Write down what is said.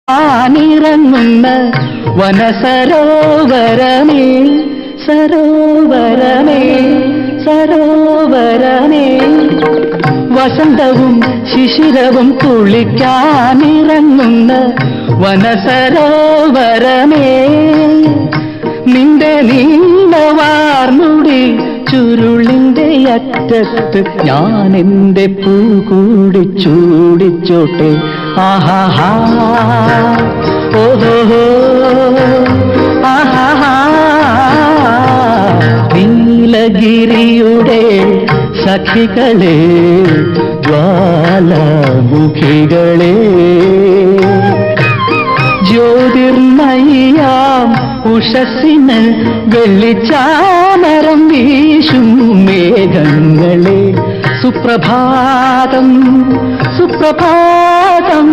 ആനിറങ്ങുന്ന വനസരോവരമേ സരോവരമേ സരോവരമേ വസന്തവും ശിശിരവും കുളിക്കാനിറങ്ങുന്ന വനസരോവരമേ നിന്റെ നീളവാർമുടി ചുരുളിന്റെ അറ്റത്ത് ഞാൻ എന്റെ പൂ കൂടി ചൂടിച്ചോട്ടെ ആഹാ ഓഹോ ആഹാ നീലഗിരിയുടെ സഖികളെ ജ്വാലാമുഖികളെ ജ്യോതിർമയാം ഉഷസ്സിന് വെള്ളിച്ചാമരം വീശും മേഘങ്ങളെ സുപ്രഭാതം സുപ്രഭാതം